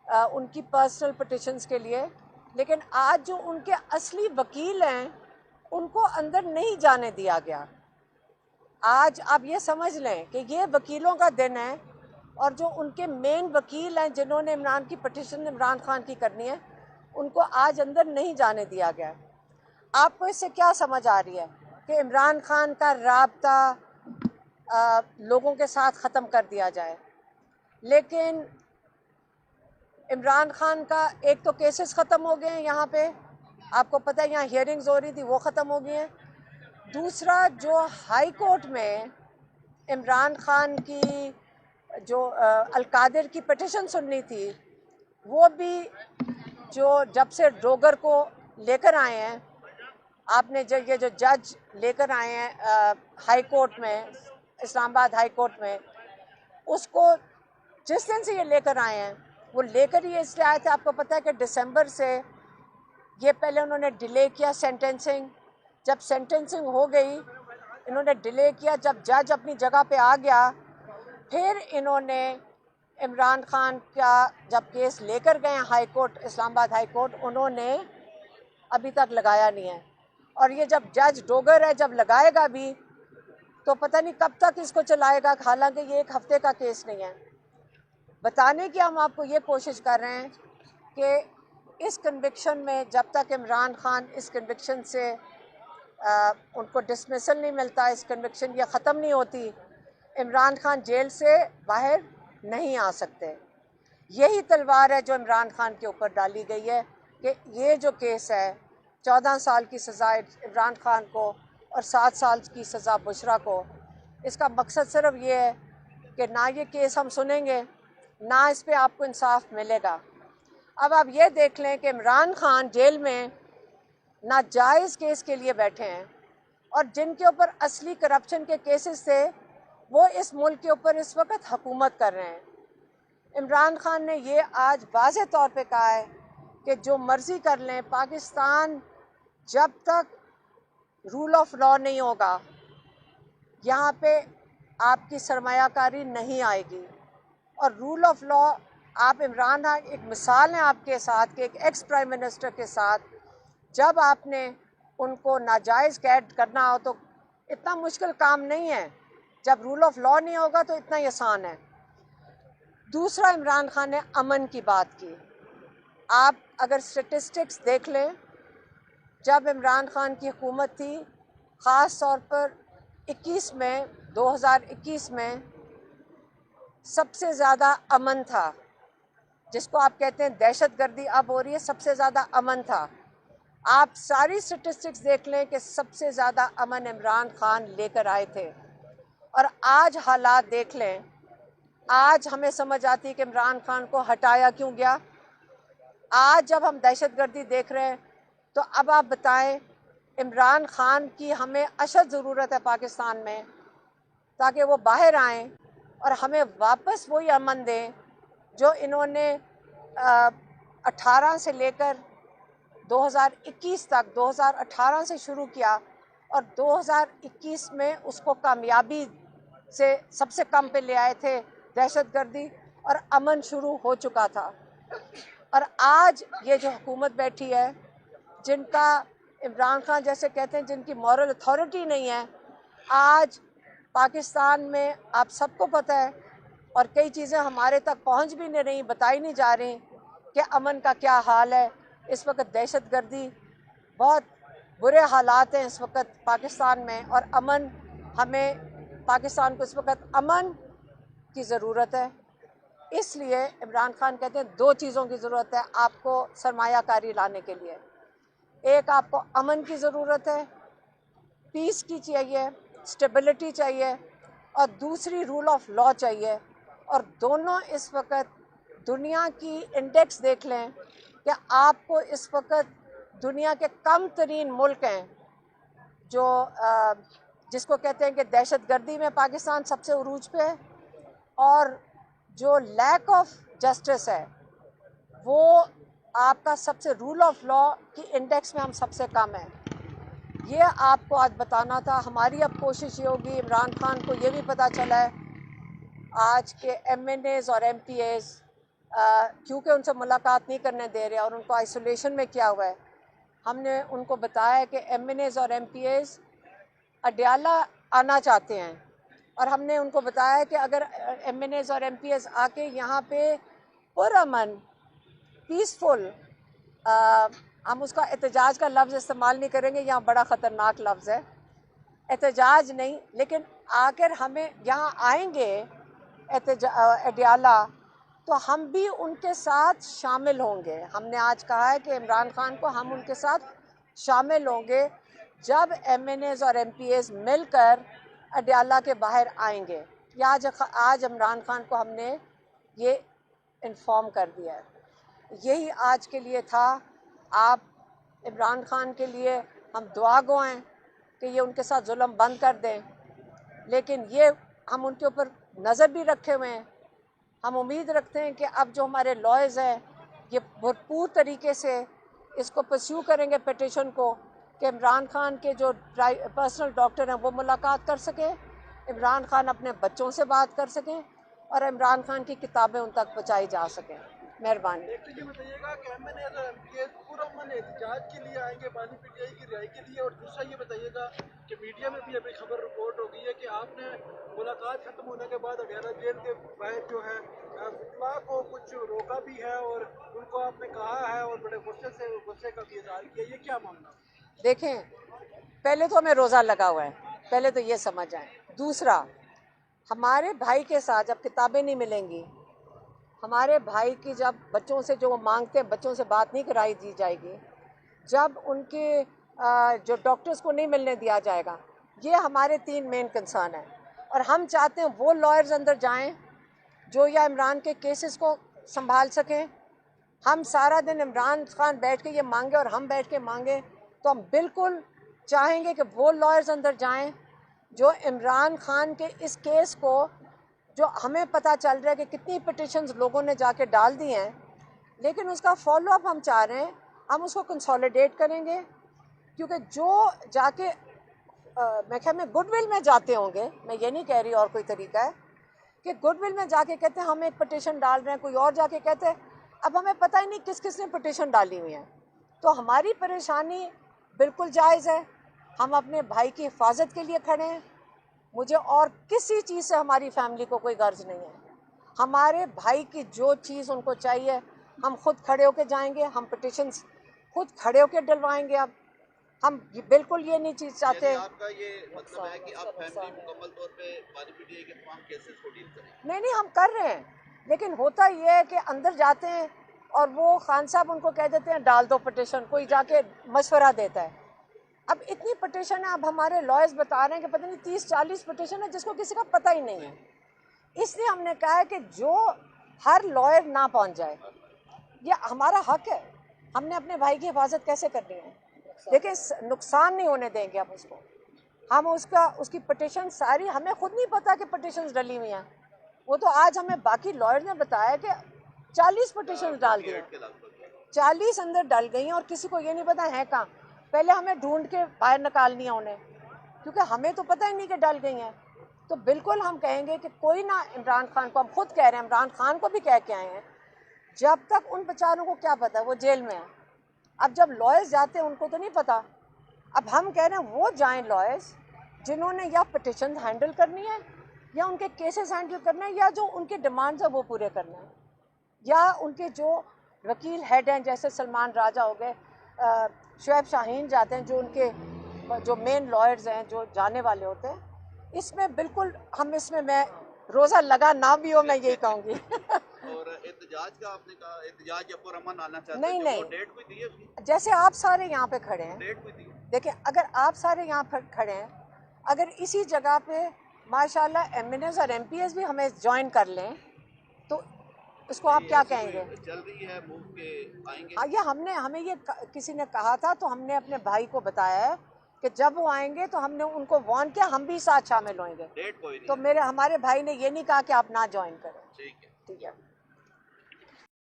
ان کی personal petitions کے لیے، لیکن آج جو ان کے اصلی وکیل ہیں ان کو اندر نہیں جانے دیا گیا۔ آج آپ یہ سمجھ لیں کہ یہ وکیلوں کا دن ہے، اور جو ان کے مین وکیل ہیں جنہوں نے عمران کی پٹیشن عمران خان کی کرنی ہے، ان کو آج اندر نہیں جانے دیا گیا۔ آپ کو اس سے کیا سمجھ آ رہی ہے کہ عمران خان کا رابطہ لوگوں کے ساتھ ختم کر دیا جائے؟ لیکن عمران خان کا ایک تو کیسز ختم ہو گئے ہیں، یہاں پہ آپ کو پتہ ہے یہاں ہیئرنگز ہو رہی تھی، وہ ختم ہو گئی ہیں۔ دوسرا، جو ہائی کورٹ میں عمران خان کی جو القادر کی پٹیشن سننی تھی، وہ بھی جب سے ڈوگر کو لے کر آئے ہیں، آپ نے یہ جو جج لے کر آئے ہیں ہائی کورٹ میں، اسلام آباد ہائی کورٹ میں، اس کو جس دن سے یہ لے کر آئے ہیں، وہ لے کر ہی اس لیے آئے تھے، آپ کو پتہ ہے کہ دسمبر سے یہ پہلے انہوں نے ڈیلے کیا سینٹنسنگ، جب سینٹنسنگ ہو گئی انہوں نے ڈیلے کیا، جب جج اپنی جگہ پہ آ گیا پھر انہوں نے عمران خان کا جب کیس لے کر گئے ہائی کورٹ، اسلام آباد ہائی کورٹ، انہوں نے ابھی تک لگایا نہیں ہے۔ اور یہ جب جج ڈوگر ہے، جب لگائے گا بھی تو پتہ نہیں کب تک اس کو چلائے گا، حالانکہ یہ ایک ہفتے کا کیس نہیں ہے۔ بتانے کی ہم آپ کو یہ کوشش کر رہے ہیں کہ اس کنوکشن میں جب تک عمران خان اس کنوکشن سے ان کو ڈسمسل نہیں ملتا، اس کنوکشن یہ ختم نہیں ہوتی، عمران خان جیل سے باہر نہیں آ سکتے۔ یہی تلوار ہے جو عمران خان کے اوپر ڈالی گئی ہے کہ یہ جو کیس ہے، 14 سال کی سزا عمران خان کو اور 7 سال کی سزا بشرا کو، اس کا مقصد صرف یہ ہے کہ نہ یہ کیس ہم سنیں گے، نہ اس پہ آپ کو انصاف ملے گا۔ اب آپ یہ دیکھ لیں کہ عمران خان جیل میں ناجائز کیس کے لیے بیٹھے ہیں، اور جن کے اوپر اصلی کرپشن کے کیسز تھے وہ اس ملک کے اوپر اس وقت حکومت کر رہے ہیں۔ عمران خان نے یہ آج واضح طور پہ کہا ہے کہ جو مرضی کر لیں، پاکستان جب تک رول آف لا نہیں ہوگا یہاں پہ آپ کی سرمایہ کاری نہیں آئے گی۔ اور رول آف لا، آپ عمران خان ایک مثال ہے آپ کے ساتھ کہ ایک ایکس پرائم منسٹر کے ساتھ جب آپ نے ان کو ناجائز قید کرنا ہو تو اتنا مشکل کام نہیں ہے، جب رول آف لا نہیں ہوگا تو اتنا ہی آسان ہے۔ دوسرا، عمران خان نے امن کی بات کی۔ آپ اگر سٹیٹسٹکس دیکھ لیں، جب عمران خان کی حکومت تھی، خاص طور پر 2021 میں سب سے زیادہ امن تھا، جس کو آپ کہتے ہیں دہشت گردی اب ہو رہی ہے، سب سے زیادہ امن تھا۔ آپ ساری سٹیٹسٹکس دیکھ لیں کہ سب سے زیادہ امن عمران خان لے کر آئے تھے۔ اور آج حالات دیکھ لیں، آج ہمیں سمجھ آتی ہے کہ عمران خان کو ہٹایا کیوں گیا۔ آج جب ہم دہشت گردی دیکھ رہے ہیں تو اب آپ بتائیں، عمران خان کی ہمیں اشد ضرورت ہے پاکستان میں، تاکہ وہ باہر آئیں اور ہمیں واپس وہی امن دیں جو انہوں نے 18 سے لے کر 2021 تک، 2018 سے شروع کیا اور 2021 میں اس کو کامیابی سے سب سے کم پہ لے آئے تھے، دہشت گردی، اور امن شروع ہو چکا تھا۔ اور آج یہ جو حکومت بیٹھی ہے، جن کا عمران خان جیسے کہتے ہیں جن کی مورل اتھارٹی نہیں ہے، آج پاکستان میں آپ سب کو پتہ ہے اور کئی چیزیں ہمارے تک پہنچ بھی نہیں رہی، بتائی نہیں جا رہی کہ امن کا کیا حال ہے اس وقت۔ دہشت گردی، بہت برے حالات ہیں اس وقت پاکستان میں، اور امن، ہمیں پاکستان کو اس وقت امن کی ضرورت ہے۔ اس لیے عمران خان کہتے ہیں 2 چیزوں کی ضرورت ہے آپ کو سرمایہ کاری لانے کے لیے، ایک آپ کو امن کی ضرورت ہے، پیس کی چاہیے، اسٹیبلٹی چاہیے، اور دوسری رول آف لا چاہیے۔ اور دونوں اس وقت دنیا کی انڈیکس دیکھ لیں کہ آپ کو اس وقت دنیا کے کم ترین ملک ہیں جو جس کو کہتے ہیں کہ دہشت گردی میں پاکستان سب سے عروج پہ ہے، اور جو لیک آف جسٹس ہے وہ آپ کا سب سے رول آف لا کی انڈیکس میں ہم سب سے کم ہیں۔ یہ آپ کو آج بتانا تھا۔ ہماری اب کوشش یہ ہوگی، عمران خان کو یہ بھی پتہ چلا ہے آج کے ایم این ایز اور ایم پی ایز کیونکہ ان سے ملاقات نہیں کرنے دے رہے اور ان کو آئسولیشن میں کیا ہوا ہے، ہم نے ان کو بتایا کہ ایم این ایز اور ایم پی ایز اڈیالہ آنا چاہتے ہیں، اور ہم نے ان کو بتایا کہ اگر ایم این ایز اور ایم پی ایز آ کے یہاں پہ پرامن پیسفل، ہم اس کا احتجاج کا لفظ استعمال نہیں کریں گے، یہاں بڑا خطرناک لفظ ہے احتجاج نہیں، لیکن آخر ہمیں یہاں آئیں گے اڈیالہ تو ہم بھی ان کے ساتھ شامل ہوں گے۔ ہم نے آج کہا ہے کہ عمران خان کو ہم ان کے ساتھ شامل ہوں گے جب ایم این ایز اور ایم پی ایز مل کر اڈیالہ کے باہر آئیں گے۔ آج عمران خان کو ہم نے یہ انفارم کر دیا ہے۔ یہی آج کے لیے تھا۔ آپ عمران خان کے لیے ہم دعا گو ہیں کہ یہ ان کے ساتھ ظلم بند کر دیں، لیکن یہ ہم ان کے اوپر نظر بھی رکھے ہوئے ہیں۔ ہم امید رکھتے ہیں کہ اب جو ہمارے لائرز ہیں یہ بھرپور طریقے سے اس کو پرسیو کریں گے پیٹیشن کو، کہ عمران خان کے جو پرسنل ڈاکٹر ہیں وہ ملاقات کر سکیں، عمران خان اپنے بچوں سے بات کر سکیں، اور عمران خان کی کتابیں ان تک پہنچائی جا سکیں۔ مہربانی۔ ایک تو یہ بتائیے گا کہ ایم این اے اور ایم پی اے پرامن احتجاج کے لیے آئیں گے بانی پی ٹی آئی کی رہائی کے لیے، اور دوسرا یہ بتائیے گا کہ میڈیا میں بھی ابھی خبر رپورٹ ہو گئی ہے کہ آپ نے ملاقات ختم ہونے کے بعد اڈیالہ جیل کے باہر جو ہے فطلہ کو کچھ روکا بھی ہے اور ان کو آپ نے کہا ہے اور بڑے غصے کا بھی اظہار کیا، یہ کیا معاملہ؟ دیکھیں، پہلے تو ہمیں روزہ لگا ہوا ہے، پہلے تو یہ سمجھ آئیں۔ دوسرا، ہمارے بھائی کے ساتھ جب کتابیں نہیں ملیں گی، ہمارے بھائی کی جب بچوں سے جو وہ مانگتے ہیں بچوں سے بات نہیں کرائی دی جائے گی، جب ان کے جو ڈاکٹرز کو نہیں ملنے دیا جائے گا، یہ ہمارے 3 مین کنسرن ہیں۔ اور ہم چاہتے ہیں وہ لائرز اندر جائیں جو یا عمران کے کیسز کو سنبھال سکیں۔ ہم سارا دن عمران خان بیٹھ کے یہ مانگے اور ہم بیٹھ کے مانگے تو ہم بالکل چاہیں گے کہ وہ لائرز اندر جائیں جو عمران خان کے اس کیس کو، جو ہمیں پتہ چل رہا ہے کہ کتنی پٹیشنز لوگوں نے جا کے ڈال دی ہیں، لیکن اس کا فالو اپ ہم چاہ رہے ہیں، ہم اس کو کنسولیڈیٹ کریں گے، کیونکہ جو جا کے میں خیال میں گڈ ول میں جاتے ہوں گے، میں یہ نہیں کہہ رہی اور کوئی طریقہ ہے، کہ گڈ ول میں جا کے کہتے ہیں ہم ایک پٹیشن ڈال رہے ہیں، کوئی اور جا کے کہتے ہیں اب ہمیں پتہ ہی نہیں کس کس نے پٹیشن ڈالی ہوئی ہیں۔ تو ہماری پریشانی بالکل جائز ہے، ہم اپنے بھائی کی حفاظت کے لیے کھڑے ہیں، مجھے اور کسی چیز سے ہماری فیملی کو کوئی غرض نہیں ہے۔ ہمارے بھائی کی جو چیز ان کو چاہیے ہم خود کھڑے ہو کے جائیں گے، ہم پٹیشنز خود کھڑے ہو کے ڈلوائیں گے۔ اب ہم بالکل یہ نہیں چیز چاہتے۔ آپ کا یہ مطلب ہے کہ آپ فیملی مکمل طور پہ بانی پی ٹی آئی کے تمام کیسز کو ڈیل کریں؟ نہیں ہم کر رہے ہیں، لیکن ہوتا یہ ہے کہ اندر جاتے ہیں اور وہ خان صاحب ان کو کہہ دیتے ہیں ڈال دو پٹیشن، کوئی جا کے مشورہ دیتا ہے۔ اب اتنی پٹیشن ہے، اب ہمارے لائرز بتا رہے ہیں کہ پتہ نہیں 30-40 پٹیشن ہے جس کو کسی کا پتہ ہی نہیں ہے۔ اس لیے ہم نے کہا ہے کہ جو ہر لائر نہ پہنچ جائے، یہ ہمارا حق ہے، ہم نے اپنے بھائی کی حفاظت کیسے کرنی ہے، لیکن نقصان نہیں ہونے دیں گے اب اس کو۔ ہم اس کی پٹیشن ساری، ہمیں خود نہیں پتا کہ پٹیشنز ڈلی ہوئی ہیں، وہ تو آج ہمیں باقی لائر نے بتایا کہ 40 پٹیشنز ڈال دی ہیں، 40 اندر ڈل گئی ہیں اور کسی کو یہ نہیں پتا ہے کہاں۔ پہلے ہمیں ڈھونڈ کے باہر نکالنی ہے انہیں، کیونکہ ہمیں تو پتہ ہی نہیں کہ ڈل گئی ہیں۔ تو بالکل ہم کہیں گے کہ کوئی نہ، عمران خان کو ہم خود کہہ رہے ہیں، عمران خان کو بھی کہہ کے آئے ہیں، جب تک ان بیچاروں کو کیا پتہ ہے، وہ جیل میں ہیں۔ اب جب لائرز جاتے ہیں ان کو تو نہیں پتہ، اب ہم کہہ رہے ہیں وہ جائیں لائرز جنہوں نے یا پٹیشن ہینڈل کرنی ہے، یا ان کے کیسز ہینڈل کرنا ہے، یا جو ان کے ڈیمانڈز ہیں وہ پورے کرنا ہے، یا ان کے جو وکیل ہیڈ ہیں جیسے سلمان راجہ ہو گئے، شعیب شاہین جاتے ہیں، جو ان کے جو مین لائرز ہیں جو جانے والے ہوتے ہیں۔ اس میں بالکل ہم اس میں روزہ لگا نہ بھی ہو، میں یہی کہوں گی۔ اور احتجاج کا آپ نے کہا احتجاج یا پرامن آنا چاہتے نہیں ہیں، نہیں، وہ ڈیٹ کوئی دی ہے اس کی؟ جیسے آپ سارے یہاں پہ کھڑے ہیں، ڈیٹ کوئی دی ہے؟ دیکھیں اگر آپ سارے یہاں پہ کھڑے ہیں، اگر اسی جگہ پہ ماشاءاللہ ایم این ایز اور ایم پی ایز بھی ہمیں جوائن کر لیں تو اس کو آپ کیا کہیں گے؟ چل رہی ہے موو کے آئیں گے؟ یہ ہمیں یہ کسی نے کہا تھا تو ہم نے اپنے بھائی کو بتایا ہے کہ جب وہ آئیں گے تو ہم نے ان کو وارن کیا ہم بھی ساتھ شامل ہوئیں گے۔ ڈیٹ کوئی نہیں تو ہمارے بھائی نے یہ نہیں کہا کہ آپ نہ جوائن کریں۔ ٹھیک ہے۔ ٹھیک ہے۔